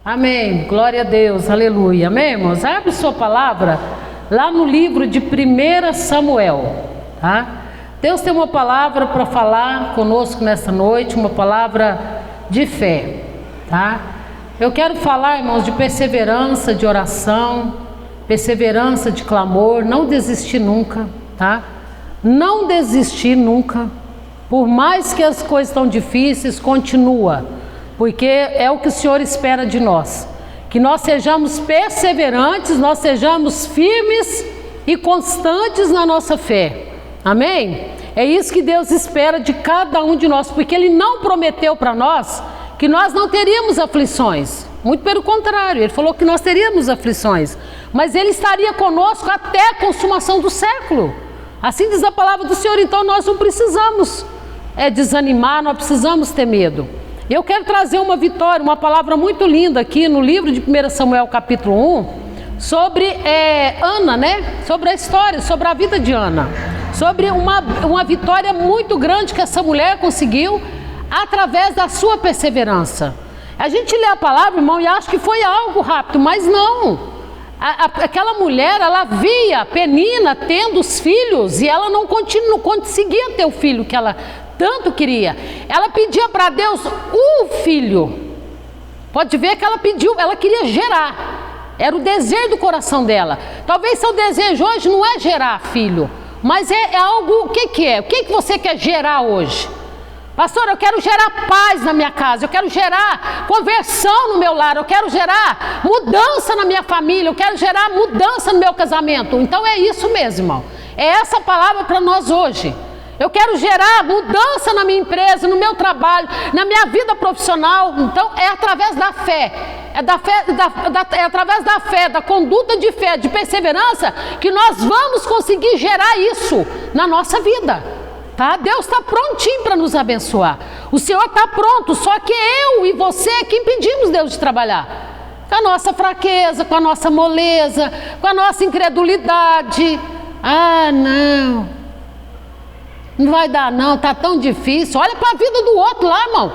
Amém, glória a Deus, aleluia, amém, irmãos? Abre sua palavra lá no livro de 1 Samuel, tá? Deus tem uma palavra para falar conosco nesta noite, uma palavra de fé, tá? Eu quero falar, irmãos, de perseverança, de oração, perseverança, de clamor, não desistir nunca, tá? Não desistir nunca, por mais que as coisas estão difíceis, continua. Porque é o que o Senhor espera de nós, que nós sejamos perseverantes, nós sejamos firmes e constantes na nossa fé, amém? É isso que Deus espera de cada um de nós, porque Ele não prometeu para nós que nós não teríamos aflições, muito pelo contrário, Ele falou que nós teríamos aflições, mas Ele estaria conosco até a consumação do século, assim diz a palavra do Senhor. Então nós não precisamos desanimar, nós precisamos ter medo. Eu quero trazer uma vitória, uma palavra muito linda aqui no livro de 1 Samuel capítulo 1, sobre Ana, né? Sobre a história, sobre a vida de Ana, sobre uma vitória muito grande que essa mulher conseguiu através da sua perseverança. A gente lê a palavra, irmão, e acha que foi algo rápido, mas não. Aquela mulher, ela via Penina tendo os filhos e ela não conseguia ter o filho que ela tanto queria. Ela pedia para Deus o filho. Pode ver que ela pediu, ela queria gerar. Era o desejo do coração dela. Talvez seu desejo hoje não é gerar filho, mas é algo, o que é? O que você quer gerar hoje? Pastor, eu quero gerar paz na minha casa, eu quero gerar conversão no meu lar, eu quero gerar mudança na minha família, eu quero gerar mudança no meu casamento. Então é isso mesmo, irmão. É essa palavra para nós hoje. Eu quero gerar mudança na minha empresa, no meu trabalho, na minha vida profissional. Então é através da fé, é através da fé, da conduta de fé, de perseverança, que nós vamos conseguir gerar isso na nossa vida, tá? Deus está prontinho para nos abençoar. O Senhor está pronto, só que eu e você é que impedimos Deus de trabalhar. Com a nossa fraqueza, com a nossa moleza, com a nossa incredulidade. Ah, não vai dar não, tá tão difícil. Olha para a vida do outro lá, irmão.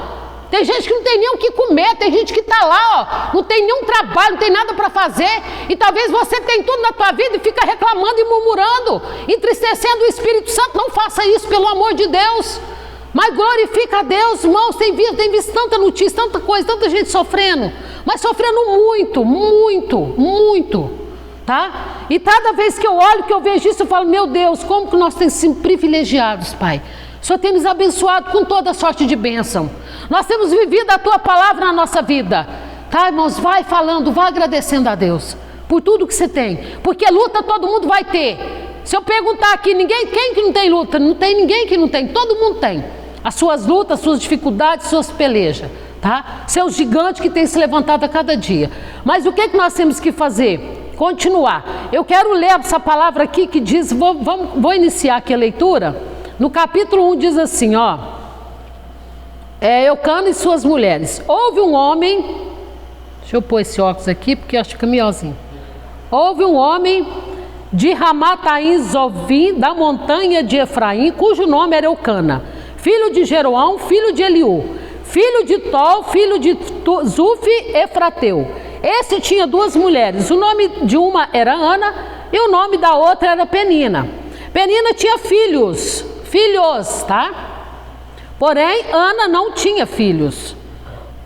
Tem gente que não tem nem o que comer, tem gente que está lá, ó, não tem nenhum trabalho, não tem nada para fazer. E talvez você tenha tudo na tua vida e fica reclamando e murmurando, entristecendo o Espírito Santo. Não faça isso, pelo amor de Deus. Mas glorifica a Deus, irmãos. Tem visto tanta notícia, tanta coisa, tanta gente sofrendo. Mas sofrendo muito, muito, muito. Tá? E cada vez que eu olho, que eu vejo isso, eu falo, meu Deus, como que nós temos sido privilegiados, Pai. O Senhor tem nos abençoado com toda sorte de bênção. Nós temos vivido a Tua palavra na nossa vida. Tá, irmãos? Vai falando, vai agradecendo a Deus por tudo que você tem. Porque luta todo mundo vai ter. Se eu perguntar aqui, quem que não tem luta? Não tem ninguém que não tem, todo mundo tem. As suas lutas, suas dificuldades, suas pelejas. Tá? Seus gigantes que têm se levantado a cada dia. Mas o que nós temos que fazer? Continuar. Eu quero ler essa palavra aqui que diz, vou iniciar aqui a leitura. No capítulo 1 diz assim, ó. Eucana e suas mulheres. Houve um homem, deixa eu pôr esse óculos aqui porque eu acho que fica melhorzinho. Houve um homem de Ramataim Zovim, da montanha de Efraim, cujo nome era Eucana, filho de Jeroão, filho de Eliú, filho de Tol, filho de Zuf, Efrateu. Esse tinha duas mulheres, o nome de uma era Ana e o nome da outra era Penina. Penina tinha filhos, tá? Porém, Ana não tinha filhos.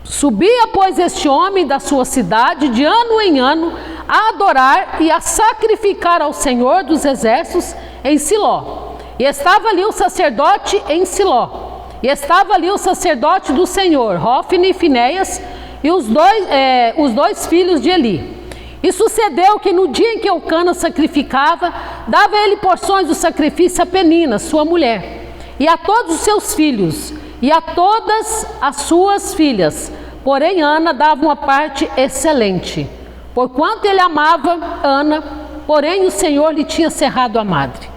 Subia, pois, este homem da sua cidade de ano em ano a adorar e a sacrificar ao Senhor dos exércitos em Siló. E estava ali o sacerdote em Siló. E estava ali o sacerdote do Senhor, Hofni e Finéias, e os dois filhos de Eli. E sucedeu que no dia em que Eucana sacrificava, dava ele porções do sacrifício a Penina, sua mulher, e a todos os seus filhos, e a todas as suas filhas. Porém Ana dava uma parte excelente, porquanto ele amava Ana, porém o Senhor lhe tinha cerrado a madre.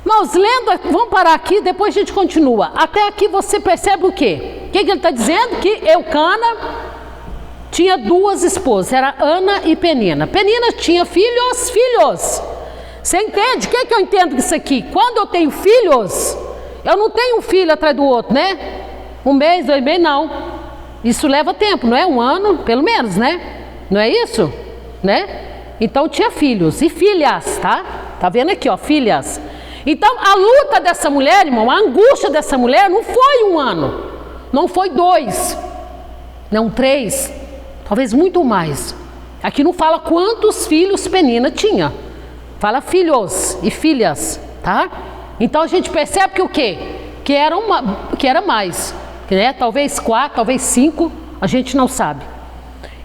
Irmãos, lendo, vamos parar aqui, depois a gente continua. Até aqui você percebe o quê? O que ele está dizendo? Que Eucana tinha duas esposas, era Ana e Penina. Penina tinha filhos. Você entende? O que eu entendo disso aqui? Quando eu tenho filhos, eu não tenho um filho atrás do outro, né? 1 mês, 2 meses, não. Isso leva tempo, não é? 1 ano, pelo menos, né? Não é isso? Né? Então tinha filhos e filhas, tá? Tá vendo aqui, ó, filhas. Então a luta dessa mulher, irmão, a angústia dessa mulher não foi 1 ano, não foi 2, não 3, talvez muito mais. Aqui não fala quantos filhos Penina tinha, fala filhos e filhas, tá? Então a gente percebe que o quê? Que era mais, né? Talvez 4, talvez 5, a gente não sabe.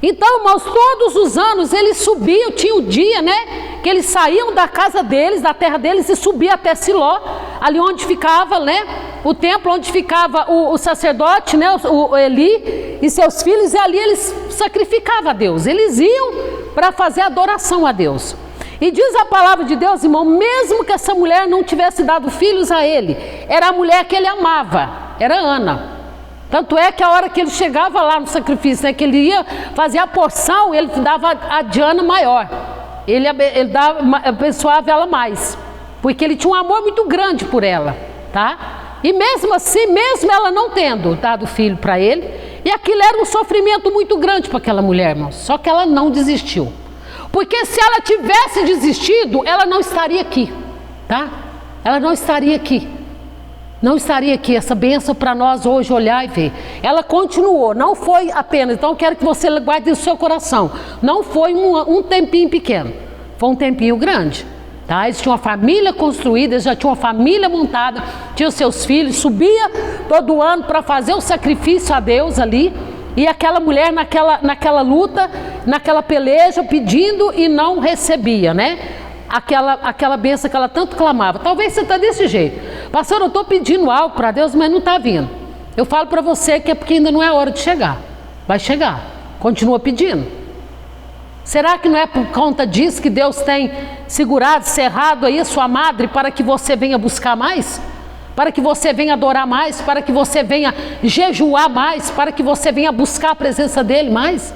Então, irmãos, todos os anos eles subiam, tinha o dia, né? Que eles saíam da casa deles, da terra deles e subiam até Siló, ali onde ficava, né? O templo onde ficava o sacerdote, né? O Eli e seus filhos, e ali eles sacrificavam a Deus. Eles iam para fazer adoração a Deus. E diz a palavra de Deus, irmão, mesmo que essa mulher não tivesse dado filhos a ele, era a mulher que ele amava, era Ana. Tanto é que a hora que ele chegava lá no sacrifício, né, que ele ia fazer a porção, ele dava a Diana maior. Ele abençoava ela mais, porque ele tinha um amor muito grande por ela, tá? E mesmo assim, mesmo ela não tendo dado filho para ele, e aquilo era um sofrimento muito grande para aquela mulher, irmão. Só que ela não desistiu. Porque se ela tivesse desistido, ela não estaria aqui, tá? Ela não estaria aqui. Não estaria aqui, essa bênção para nós hoje olhar e ver. Ela continuou, não foi apenas, então eu quero que você guarde no seu coração. Não foi um tempinho pequeno, foi um tempinho grande. Tá? Eles tinham uma família construída, eles já tinham uma família montada, tinham seus filhos, subia todo ano para fazer o sacrifício a Deus ali. E aquela mulher naquela luta, naquela peleja, pedindo e não recebia, né? Aquela bênção que ela tanto clamava. Talvez você está desse jeito. Pastor, eu estou pedindo algo para Deus, mas não está vindo. Eu falo para você que é porque ainda não é a hora de chegar. Vai chegar. Continua pedindo. Será que não é por conta disso que Deus tem segurado, cerrado aí a sua madre para que você venha buscar mais? Para que você venha adorar mais? Para que você venha jejuar mais? Para que você venha buscar a presença dEle mais?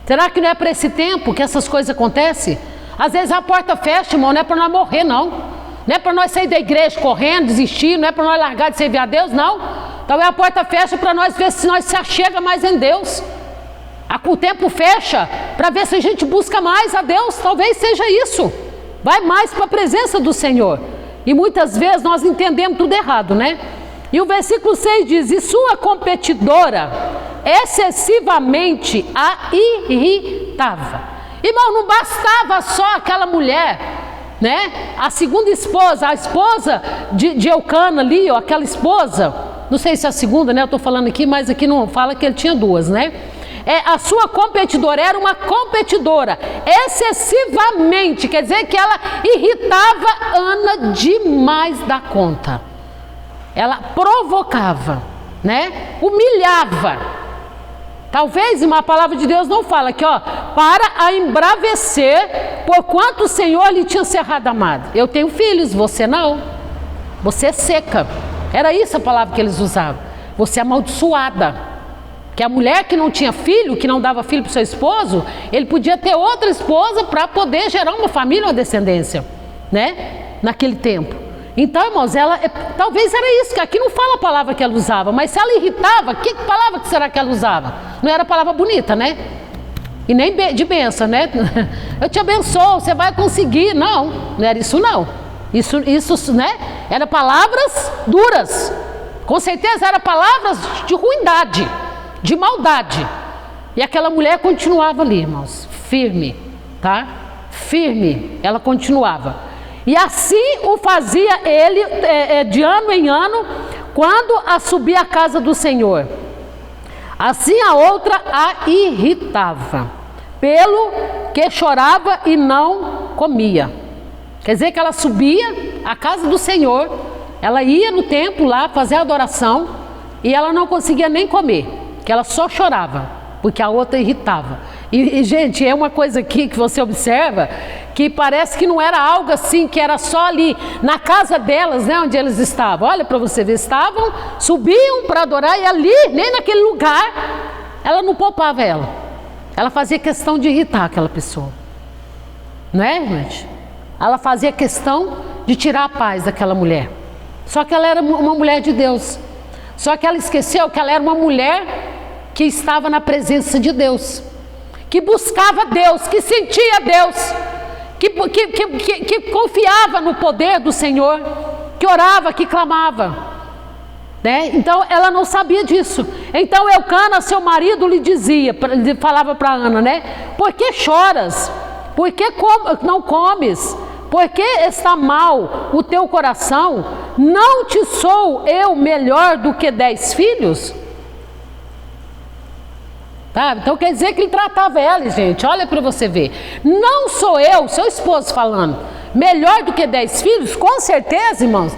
Será que não é para esse tempo que essas coisas acontecem? Às vezes a porta fecha, irmão, não é para nós morrer, não. Não é para nós sair da igreja correndo, desistir, não é para nós largar de servir a Deus, não. Então a porta fecha para nós ver se nós se achega mais em Deus. O tempo fecha para ver se a gente busca mais a Deus, talvez seja isso. Vai mais para a presença do Senhor. E muitas vezes nós entendemos tudo errado, né? E o versículo 6 diz, e sua competidora excessivamente a irritava. Irmão, não bastava só aquela mulher, né? A segunda esposa, a esposa de Eucana ali, ó, aquela esposa, não sei se é a segunda, né? Eu estou falando aqui, mas aqui não fala que ele tinha 2, né? A sua competidora era uma competidora excessivamente, quer dizer que ela irritava Ana demais da conta. Ela provocava, né? Humilhava. Talvez uma palavra de Deus não fala aqui, ó, para a embravecer, porquanto o Senhor lhe tinha cerrado a madre. Eu tenho filhos, você não. Você é seca. Era isso a palavra que eles usavam. Você é amaldiçoada. Que a mulher que não tinha filho, que não dava filho para o seu esposo, ele podia ter outra esposa para poder gerar uma família, uma descendência, né? Naquele tempo. Então, irmãos, talvez era isso, que aqui não fala a palavra que ela usava, mas se ela irritava, que palavra que será que ela usava? Não era palavra bonita, né? E nem de bênção, né? Eu te abençoo, você vai conseguir. Não era isso não. Isso, né? Era palavras duras. Com certeza eram palavras de ruindade, de maldade. E aquela mulher continuava ali, irmãos, firme, tá? Firme, ela continuava. E assim o fazia ele de ano em ano, quando a subia à casa do Senhor. Assim a outra a irritava, pelo que chorava e não comia. Quer dizer que ela subia à casa do Senhor, ela ia no templo lá fazer a adoração, e ela não conseguia nem comer, que ela só chorava, porque a outra irritava. E, gente, é uma coisa aqui que você observa, que parece que não era algo assim, que era só ali na casa delas, né, onde eles estavam. Olha para você ver, subiam para adorar, e ali, nem naquele lugar, ela não poupava ela. Ela fazia questão de irritar aquela pessoa. Não é, gente? Ela fazia questão de tirar a paz daquela mulher. Só que ela era uma mulher de Deus. Só que ela esqueceu que ela era uma mulher que estava na presença de Deus, que buscava Deus, que sentia Deus, que confiava no poder do Senhor, que orava, que clamava, né? Então ela não sabia disso. Então Eucana, seu marido, lhe dizia, falava para Ana, né? Por que choras? Por que não comes? Por que está mal o teu coração? Não te sou eu melhor do que 10 filhos? Tá? Então quer dizer que ele tratava ela, gente, olha para você ver. Não sou eu, seu esposo falando, melhor do que 10 filhos? Com certeza, irmãos.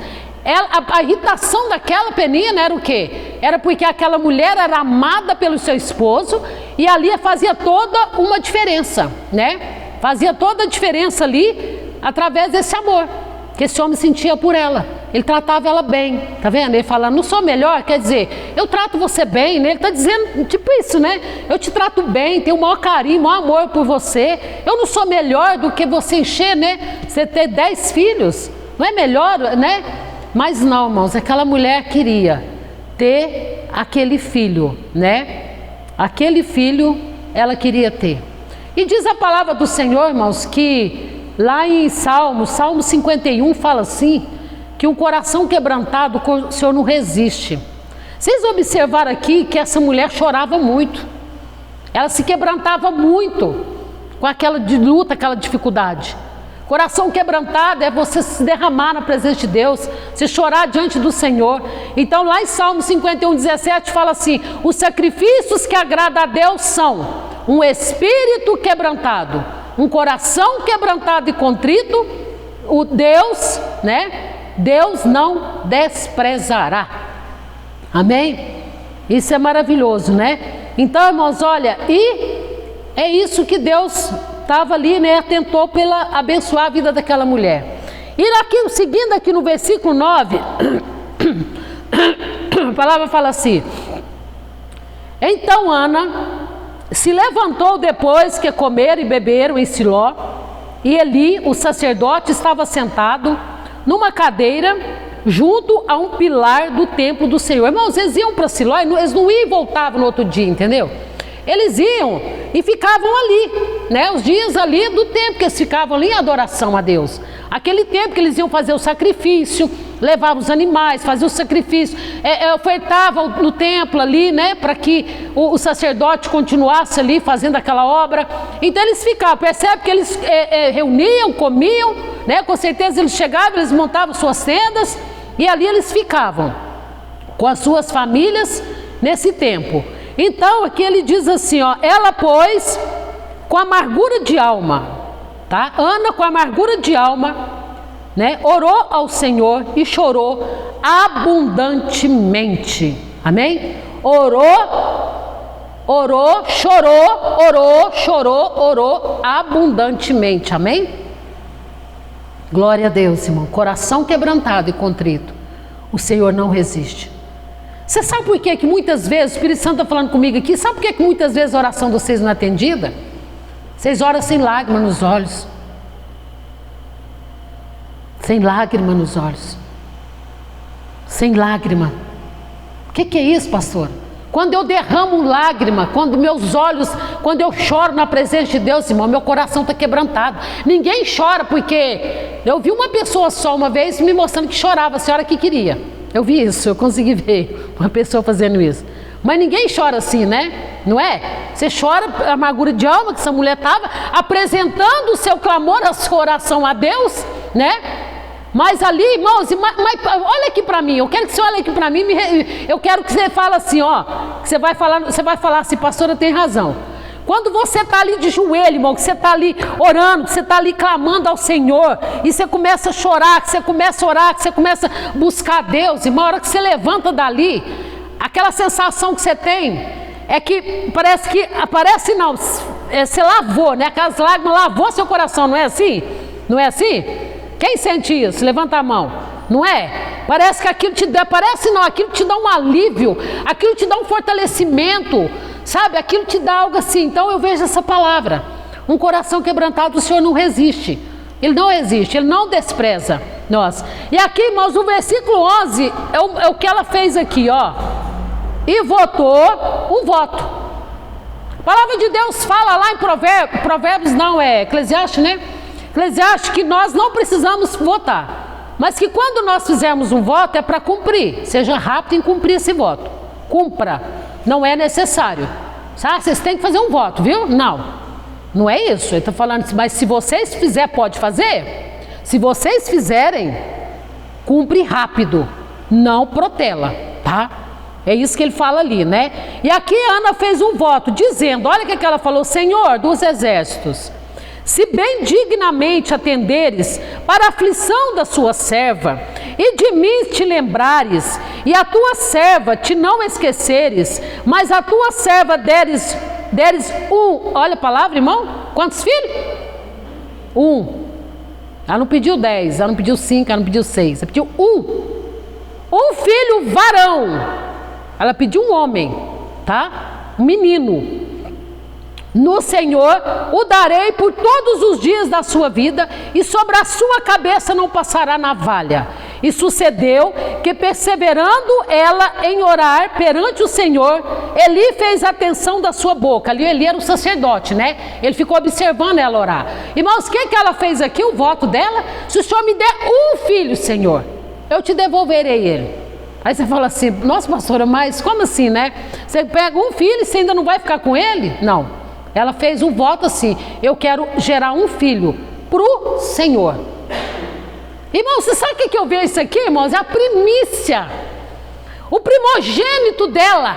A irritação daquela Penina era o quê? Era porque aquela mulher era amada pelo seu esposo e ali fazia toda uma diferença, né? Fazia toda a diferença ali através desse amor que esse homem sentia por ela. Ele tratava ela bem, tá vendo? Ele fala, não sou melhor, quer dizer, eu trato você bem, né? Ele está dizendo tipo isso, né? Eu te trato bem, tenho o maior carinho, o maior amor por você. Eu não sou melhor do que você encher, né? Você ter 10 filhos, não é melhor, né? Mas não, irmãos, aquela mulher queria ter aquele filho, né? Aquele filho ela queria ter. E diz a palavra do Senhor, irmãos, que lá em Salmo 51 fala assim, que um coração quebrantado o Senhor não resiste. Vocês observaram aqui que essa mulher chorava muito. Ela se quebrantava muito com aquela luta, aquela dificuldade. Coração quebrantado é você se derramar na presença de Deus, se chorar diante do Senhor. Então lá em Salmo 51:17 fala assim, os sacrifícios que agradam a Deus são um espírito quebrantado, um coração quebrantado e contrito, o Deus, né? Deus não desprezará. Amém? Isso é maravilhoso, né? Então, irmãos, olha, e é isso que Deus estava ali, né? Tentou abençoar a vida daquela mulher. E aqui, seguindo aqui no versículo 9, a palavra fala assim, então Ana se levantou depois que comeram e beberam em Siló, e Eli, o sacerdote, estava sentado numa cadeira junto a um pilar do templo do Senhor. Irmãos, eles iam para Siló, eles não iam e voltavam no outro dia, entendeu? Eles iam e ficavam ali, né? Os dias ali do tempo que eles ficavam ali em adoração a Deus. Aquele tempo que eles iam fazer o sacrifício, levavam os animais, faziam o sacrifício, ofertavam no templo ali, né? Para que o sacerdote continuasse ali fazendo aquela obra. Então eles ficavam, percebe que eles reuniam, comiam, né? Com certeza eles chegavam, eles montavam suas tendas e ali eles ficavam com as suas famílias nesse tempo. Então aqui ele diz assim, ó, ela pois com amargura de alma, tá? Ana com amargura de alma, né? Orou ao Senhor e chorou abundantemente, amém? Orou abundantemente, amém? Glória a Deus, irmão. Coração quebrantado e contrito, o Senhor não resiste. Você sabe por que muitas vezes, o Espírito Santo está falando comigo aqui, sabe por que muitas vezes a oração de vocês não é atendida? Vocês oram sem lágrima nos olhos. Sem lágrima nos olhos. Sem lágrima. O que é isso, pastor? Quando eu derramo lágrima, quando meus olhos, quando eu choro na presença de Deus, irmão, meu coração está quebrantado. Ninguém chora porque... Eu vi uma pessoa só uma vez me mostrando que chorava, a senhora que queria. Eu vi isso, eu consegui ver uma pessoa fazendo isso. Mas ninguém chora assim, né? Não é? Você chora a amargura de alma que essa mulher estava apresentando o seu clamor, a sua oração a Deus, né? Mas ali, irmãos, olha aqui para mim, eu quero que você olhe aqui para mim, eu quero que você fale assim, ó, que você vai falar assim, pastora tem razão. Quando você está ali de joelho, irmão, que você está ali orando, que você está ali clamando ao Senhor, e você começa a chorar, que você começa a orar, que você começa a buscar a Deus, irmão, a hora que você levanta dali, aquela sensação que você tem é que parece não, você lavou, né? Aquelas lágrimas lavou seu coração, não é assim? Não é assim? Quem sente isso? Levanta a mão. Não é? Parece que aquilo te dá, aquilo te dá um alívio, aquilo te dá um fortalecimento, sabe? Aquilo te dá algo assim. Então eu vejo essa palavra. Um coração quebrantado, o Senhor não resiste. Ele não resiste, Ele não despreza nós. E aqui, irmãos, o versículo 11 é o que ela fez aqui, ó. E votou um voto. A palavra de Deus fala lá em Provérbios não, é Eclesiastes, né? Eclesiastes, que nós não precisamos votar, mas que quando nós fizermos um voto é para cumprir. Seja rápido em cumprir esse voto. Cumpra, não é necessário. Sabe? Vocês têm que fazer um voto, viu? Não é isso. Ele está falando, mas se vocês fizerem, pode fazer. Se vocês fizerem, cumpre rápido, não protela, tá? É isso que ele fala ali, né? E aqui Ana fez um voto, dizendo, olha o que ela falou: Senhor dos exércitos, se bem dignamente atenderes para a aflição da sua serva, e de mim te lembrares, e a tua serva te não esqueceres, mas a tua serva deres um, olha a palavra, irmão, quantos filhos? Um. Ela não pediu 10, ela não pediu 5, ela não pediu 6, ela pediu um filho varão. Ela pediu um homem, tá? Um menino. No Senhor o darei por todos os dias da sua vida, e sobre a sua cabeça não passará navalha. E sucedeu que, perseverando ela em orar perante o Senhor, Eli fez atenção da sua boca. Ali Eli era um sacerdote, né? Ele ficou observando ela orar. Irmãos, o que ela fez aqui? O voto dela: se o Senhor me der um filho, Senhor, eu te devolverei ele. Aí você fala assim: nossa, pastora, mas como assim, né? Você pega um filho e você ainda não vai ficar com ele? Não. Ela fez um voto assim: eu quero gerar um filho pro Senhor. Irmãos, você sabe o que eu vejo isso aqui, irmãos? É a primícia, o primogênito dela,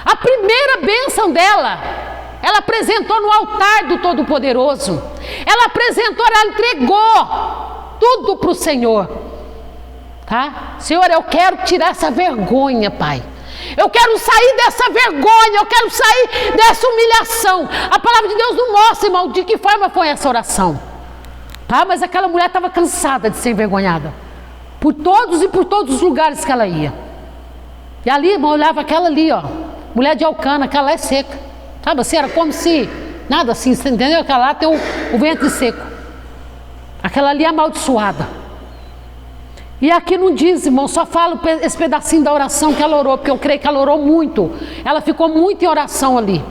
a primeira bênção dela. Ela apresentou no altar do Todo-Poderoso. Ela apresentou, ela entregou tudo para o Senhor. Tá? Senhor, eu quero tirar essa vergonha, Pai. Eu quero sair dessa vergonha, eu quero sair dessa humilhação. A palavra de Deus não mostra, irmão, de que forma foi essa oração. Tá? Mas aquela mulher estava cansada de ser envergonhada por todos e por todos os lugares que ela ia. E ali, irmão, olhava aquela ali, ó, mulher de Elcana, aquela lá é seca. Sabe assim, era como se, nada assim, você entendeu? Aquela lá tem o ventre seco. Aquela ali é amaldiçoada. E aqui não diz, irmão, só falo esse pedacinho da oração que ela orou, porque eu creio que ela orou muito. Ela ficou muito em oração ali,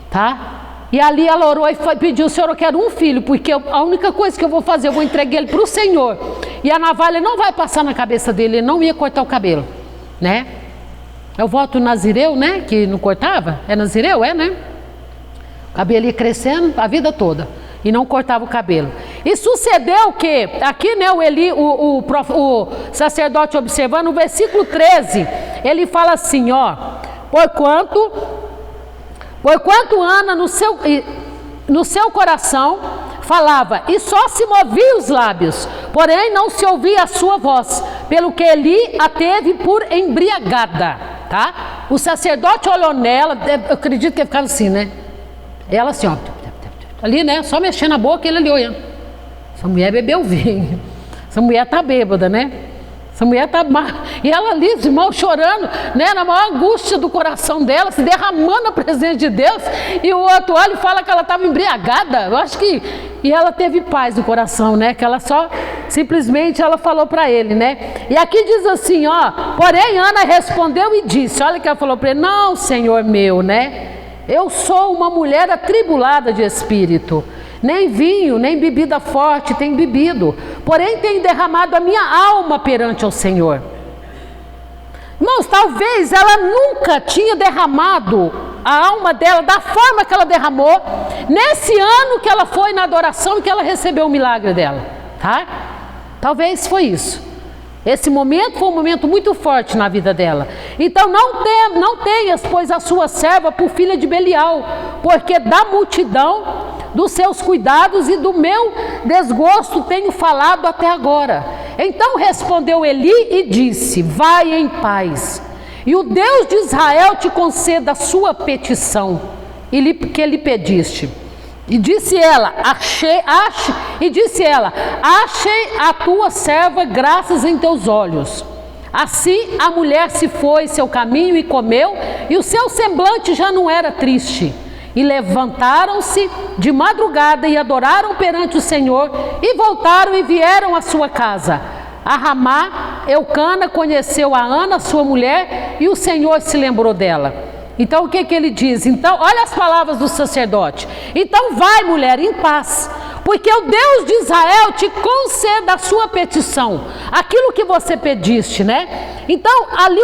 tá? E ali ela orou e pediu: Senhor, eu quero um filho, porque a única coisa que eu vou fazer, eu vou entregar ele para o Senhor. E a navalha não vai passar na cabeça dele, ele não ia cortar o cabelo, né? É o voto nazireu, né? Que não cortava, é nazireu, é, né? O cabelo ia crescendo a vida toda e não cortava o cabelo. E sucedeu que, aqui, né, o sacerdote observando, no versículo 13, ele fala assim, ó: Porquanto Ana no seu coração falava, e só se movia os lábios, porém não se ouvia a sua voz, pelo que Eli a teve por embriagada, tá? O sacerdote olhou nela, eu acredito que ele ficava assim, né? Ela assim, ó, ali, né? Só mexendo a boca, ele ali olhando. Essa mulher bebeu vinho, essa mulher tá bêbada, né? Essa mulher está... E ela ali, os irmãos, chorando, né, na maior angústia do coração dela, se derramando na presença de Deus. E o outro olha e fala que ela estava embriagada. Eu acho que... E ela teve paz no coração, né? Que ela só... Simplesmente ela falou para ele, né? E aqui diz assim, ó: porém Ana respondeu e disse... Olha que ela falou para ele: não, Senhor meu, né? Eu sou uma mulher atribulada de espírito. Nem vinho, nem bebida forte tenho bebido, porém tenho derramado a minha alma perante ao Senhor. Irmãos, talvez ela nunca tinha derramado a alma dela da forma que ela derramou nesse ano que ela foi na adoração e que ela recebeu o milagre dela, tá? Talvez foi isso. Esse momento foi um momento muito forte na vida dela. Então não tenhas, pois, a sua serva por filha de Belial, porque da multidão dos seus cuidados e do meu desgosto tenho falado até agora. Então respondeu Eli e disse: vai em paz, e o Deus de Israel te conceda a sua petição que lhe pediste. E disse ela: achei a tua serva graças em teus olhos. Assim a mulher se foi seu caminho e comeu, e o seu semblante já não era triste. E levantaram-se de madrugada e adoraram perante o Senhor, e voltaram e vieram à sua casa. A Ramá, Eucana conheceu a Ana, sua mulher, e o Senhor se lembrou dela. Então o que ele diz? Então, olha as palavras do sacerdote. Então vai, mulher, em paz, porque o Deus de Israel te conceda a sua petição, aquilo que você pediste, né? Então ali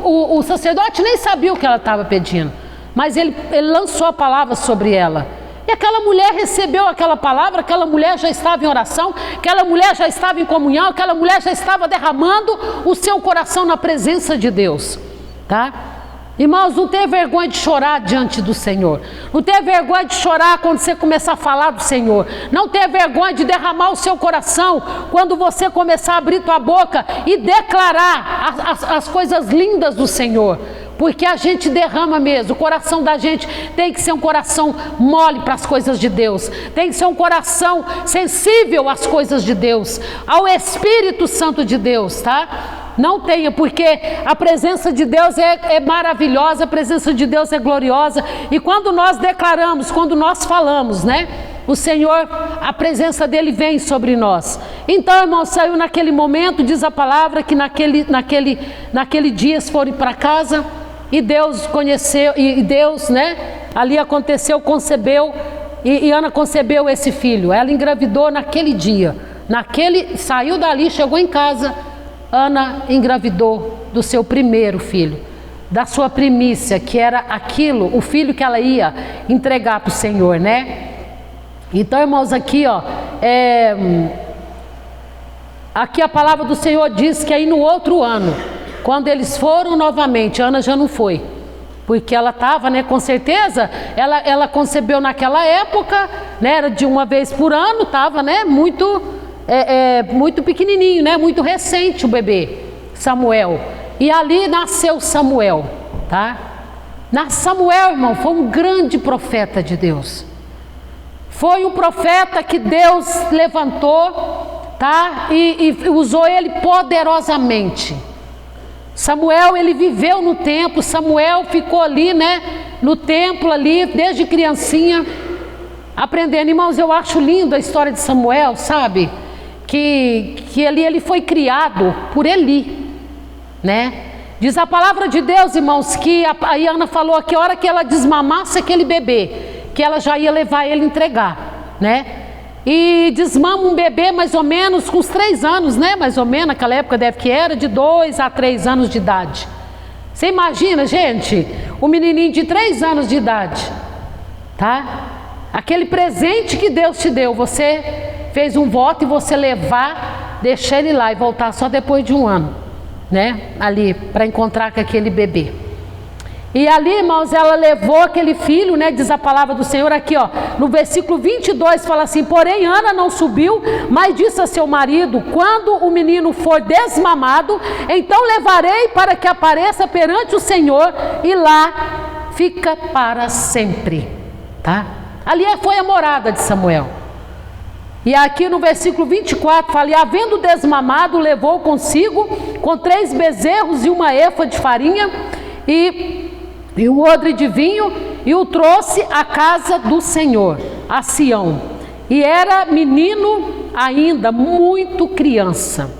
o sacerdote nem sabia o que ela estava pedindo, mas ele lançou a palavra sobre ela. E aquela mulher recebeu aquela palavra, aquela mulher já estava em oração, aquela mulher já estava em comunhão, aquela mulher já estava derramando o seu coração na presença de Deus, tá? Irmãos, não tenha vergonha de chorar diante do Senhor. Não tenha vergonha de chorar quando você começar a falar do Senhor. Não tenha vergonha de derramar o seu coração quando você começar a abrir tua boca e declarar as coisas lindas do Senhor. Porque a gente derrama mesmo. O coração da gente tem que ser um coração mole para as coisas de Deus. Tem que ser um coração sensível às coisas de Deus, ao Espírito Santo de Deus, tá? Não tenha, porque a presença de Deus é maravilhosa, a presença de Deus é gloriosa. E quando nós declaramos, quando nós falamos, né? O Senhor, a presença dele vem sobre nós. Então, irmão, saiu naquele momento, diz a palavra, que naquele dia eles foram para casa. E Deus conheceu, e Deus, né, ali aconteceu, concebeu, e Ana concebeu esse filho. Ela engravidou naquele dia, saiu dali, chegou em casa, Ana engravidou do seu primeiro filho, da sua primícia, que era aquilo, o filho que ela ia entregar para o Senhor, né? Então, irmãos, aqui, ó, aqui a palavra do Senhor diz que aí no outro ano, quando eles foram novamente, Ana já não foi, porque ela estava, né, com certeza, ela concebeu naquela época, né, era de uma vez por ano, estava, né, muito pequenininho, né, muito recente o bebê, Samuel, e ali nasceu Samuel, tá? Samuel, irmão, foi um grande profeta de Deus, foi um profeta que Deus levantou, tá, e usou ele poderosamente. Samuel, ele viveu no templo, Samuel ficou ali, né, no templo ali, desde criancinha, aprendendo. Irmãos, eu acho lindo a história de Samuel, sabe, que ele foi criado por Eli, né, diz a palavra de Deus, irmãos, que a Ana falou que a hora que ela desmamasse aquele bebê, que ela já ia levar ele entregar, né, e desmama um bebê mais ou menos com uns 3 anos, né? Mais ou menos, naquela época deve que era de 2 a 3 anos de idade. Você imagina, gente, um menininho de 3 anos de idade, tá? Aquele presente que Deus te deu, você fez um voto e você levar, deixar ele lá e voltar só depois de 1 ano, né? Ali, para encontrar com aquele bebê. E ali, irmãos, ela levou aquele filho, né, diz a palavra do Senhor aqui, ó, no versículo 22, fala assim: porém Ana não subiu, mas disse a seu marido: quando o menino for desmamado, então levarei para que apareça perante o Senhor, e lá fica para sempre, tá? Ali foi a morada de Samuel. E aqui no versículo 24 fala: e havendo desmamado, levou consigo com 3 bezerros e 1 efa de farinha e um odre de vinho, e o trouxe à casa do Senhor, a Sião. E era menino ainda, muito criança.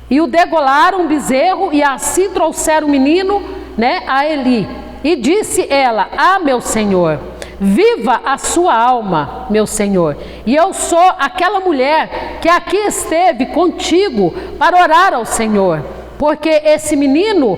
E o degolaram um bezerro, e assim trouxeram o menino, né, a Eli. E disse ela: ah, meu senhor, viva a sua alma, meu senhor, e eu sou aquela mulher que aqui esteve contigo para orar ao Senhor, porque esse menino...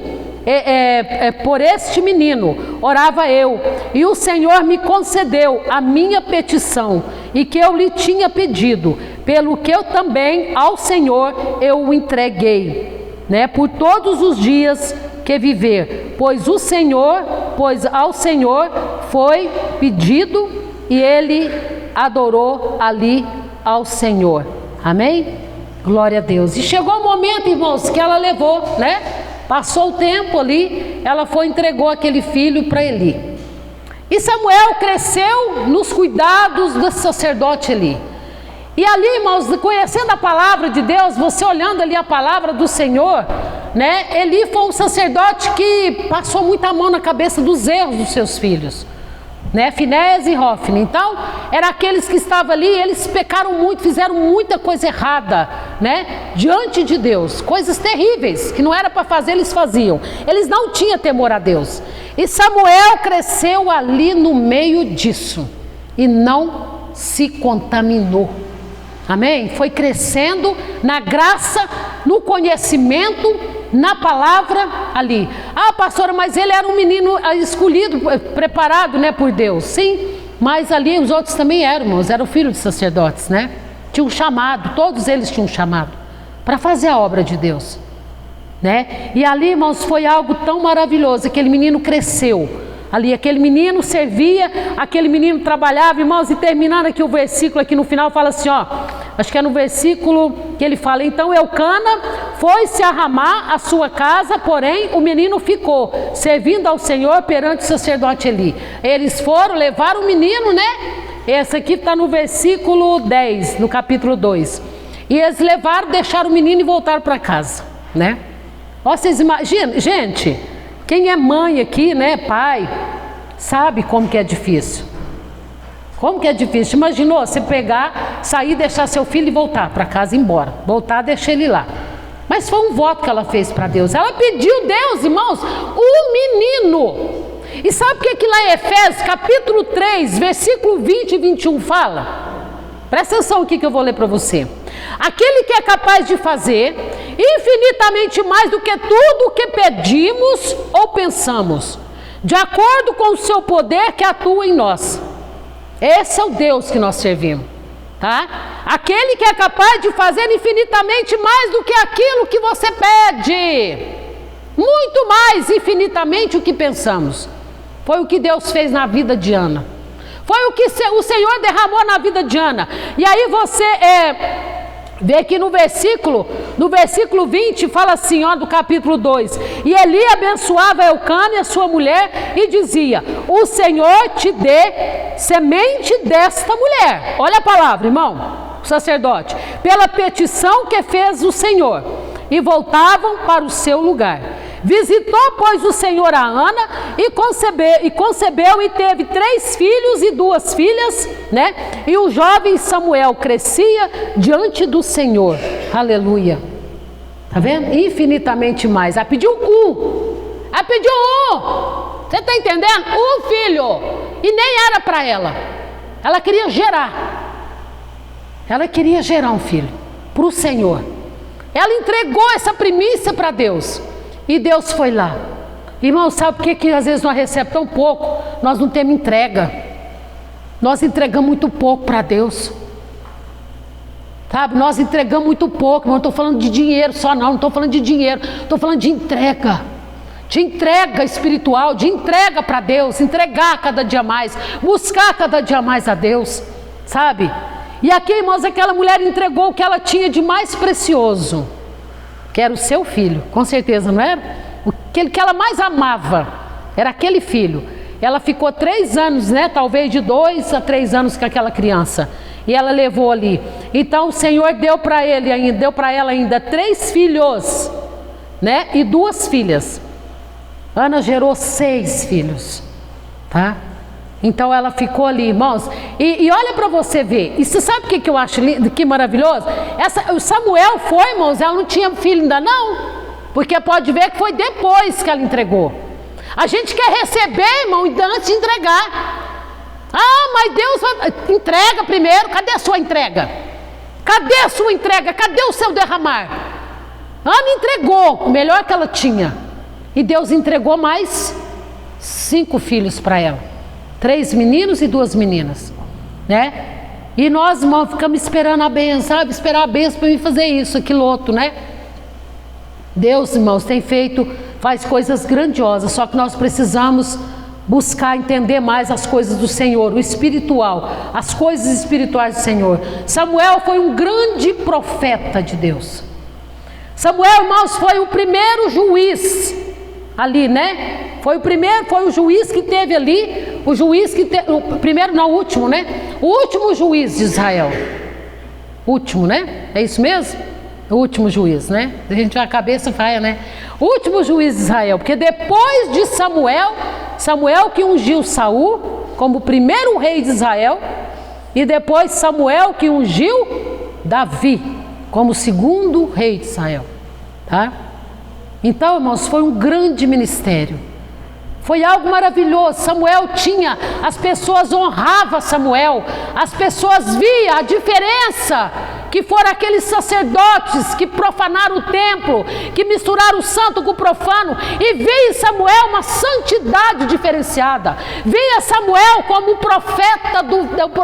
por este menino orava eu, e o Senhor me concedeu a minha petição, e que eu lhe tinha pedido, pelo que eu também ao Senhor eu o entreguei, né, por todos os dias que viver, pois ao Senhor foi pedido, e ele adorou ali ao Senhor. Amém? Glória a Deus. E chegou o momento, irmãos, que ela levou, né? Passou o tempo ali, ela foi e entregou aquele filho para Eli. E Samuel cresceu nos cuidados do sacerdote Eli. E ali, irmãos, conhecendo a palavra de Deus, você olhando ali a palavra do Senhor, né? Eli foi um sacerdote que passou muita mão na cabeça dos erros dos seus filhos. né? Finéias e Hófni. Então, eram aqueles que estavam ali, eles pecaram muito, fizeram muita coisa errada, né? Diante de Deus, coisas terríveis, que não era para fazer, eles faziam. Eles não tinham temor a Deus. E Samuel cresceu ali no meio disso, e não se contaminou. Amém? Foi crescendo na graça, no conhecimento, na palavra ali. Ah, pastora, mas ele era um menino escolhido, preparado, né, por Deus. Sim, mas ali os outros também eram, irmãos, eram filhos de sacerdotes, né? Tinham um chamado, todos eles tinham um chamado para fazer a obra de Deus, né? E ali, irmãos, foi algo tão maravilhoso. Aquele menino cresceu ali, aquele menino servia, aquele menino trabalhava, irmãos. E terminando aqui o versículo, aqui no final fala assim, ó, acho que é no versículo que ele fala: então Eucana foi-se a Ramá, a sua casa, porém o menino ficou servindo ao Senhor perante o sacerdote Eli. Eles foram, levaram o menino, né? Esse aqui está no versículo 10, no capítulo 2. E eles levaram, deixaram o menino e voltaram para casa, né? Ó, vocês imaginam, gente, quem é mãe aqui, né, pai, sabe como que é difícil. Como que é difícil. Imaginou você pegar, sair, deixar seu filho e voltar para casa e ir embora. Voltar, deixar ele lá. Mas foi um voto que ela fez para Deus. Ela pediu Deus, irmãos, o menino. E sabe o que lá em Efésios, capítulo 3, versículo 20 e 21 fala? Presta atenção aqui que eu vou ler para você. Aquele que é capaz de fazer infinitamente mais do que tudo o que pedimos ou pensamos, de acordo com o seu poder que atua em nós. Esse é o Deus que nós servimos, tá? Aquele que é capaz de fazer infinitamente mais do que aquilo que você pede, muito mais infinitamente o que pensamos. Foi o que Deus fez na vida de Ana. Foi o que o Senhor derramou na vida de Ana. E aí você vê aqui no versículo 20, fala assim, ó, do capítulo 2. E Eli abençoava Eucana e a sua mulher e dizia: o Senhor te dê semente desta mulher. Olha a palavra, irmão, o sacerdote. Pela petição que fez o Senhor. E voltavam para o seu lugar. Visitou, pois, o Senhor a Ana e concebeu e teve 3 filhos e 2 filhas, né? E o jovem Samuel crescia diante do Senhor. Aleluia. Tá vendo? Infinitamente mais. Ela pediu um. Ela pediu um. Você está entendendo? Um filho. E nem era para ela. Ela queria gerar. Ela queria gerar um filho para o Senhor. Ela entregou essa primícia para Deus. E Deus foi lá. Irmão, sabe por que às vezes nós recebemos tão pouco? Nós não temos entrega. Nós entregamos muito pouco para Deus. Sabe? Nós entregamos muito pouco. Não estou falando de dinheiro só não estou falando de dinheiro. Estou falando de entrega. De entrega espiritual, de entrega para Deus. Entregar cada dia mais. Buscar cada dia mais a Deus. Sabe? E aqui, irmãos, aquela mulher entregou o que ela tinha de mais precioso, que era o seu filho, com certeza, não era? Aquele que ela mais amava, era aquele filho. Ela ficou 3 anos, né? Talvez de 2 a 3 anos com aquela criança. E ela levou ali. Então o Senhor deu para ela ainda 3 filhos, né? E 2 filhas. Ana gerou 6 filhos, tá? Então ela ficou ali, irmãos. E olha para você ver. E você sabe o que eu acho lindo, que maravilhoso? O Samuel foi, irmãos, ela não tinha filho ainda não. Porque pode ver que foi depois que ela entregou. A gente quer receber, irmão, antes de entregar. Ah, mas Deus entrega primeiro. Cadê a sua entrega? Cadê a sua entrega? Cadê o seu derramar? Ana entregou o melhor que ela tinha. E Deus entregou mais 5 filhos para ela. 3 meninos e 2 meninas, né? E nós, irmãos, ficamos esperando a bênção, sabe? Esperar a bênção para mim fazer isso, aquilo outro, né? Deus, irmãos, faz coisas grandiosas, só que nós precisamos buscar entender mais as coisas do Senhor, o espiritual, as coisas espirituais do Senhor. Samuel foi um grande profeta de Deus. Samuel, irmãos, foi o primeiro juiz ali, né? Foi o juiz que teve ali, o último, né? O último juiz de Israel. Último, né? É isso mesmo? O último juiz, né? A gente a cabeça vai, né? O último juiz de Israel, porque depois de Samuel que ungiu Saul como o primeiro rei de Israel, e depois Samuel que ungiu Davi como o segundo rei de Israel, tá? Então, irmãos, foi um grande ministério. Foi algo maravilhoso. Samuel tinha, as pessoas honravam Samuel, as pessoas viam a diferença, que foram aqueles sacerdotes que profanaram o templo, que misturaram o santo com o profano, e via em Samuel uma santidade diferenciada, via Samuel como o profeta,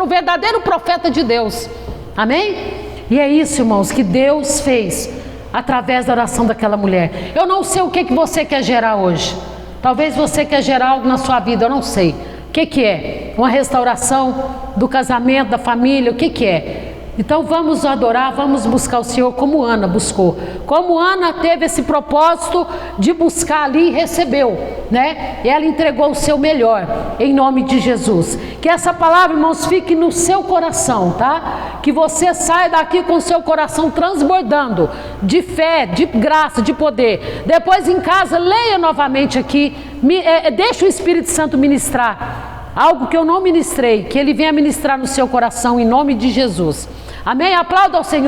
o verdadeiro profeta de Deus, amém? E é isso, irmãos, que Deus fez através da oração daquela mulher. Eu não sei o que você quer gerar hoje. Talvez você quer gerar algo na sua vida, eu não sei. O que é? Uma restauração do casamento, da família, o que é? Então vamos adorar, vamos buscar o Senhor como Ana buscou. Como Ana teve esse propósito de buscar ali e recebeu, né? E ela entregou o seu melhor, em nome de Jesus. Que essa palavra, irmãos, fique no seu coração, tá? Que você saia daqui com o seu coração transbordando de fé, de graça, de poder. Depois em casa, leia novamente aqui, deixa o Espírito Santo ministrar algo que eu não ministrei, que ele venha ministrar no seu coração, em nome de Jesus. Amém? Aplauda ao Senhor.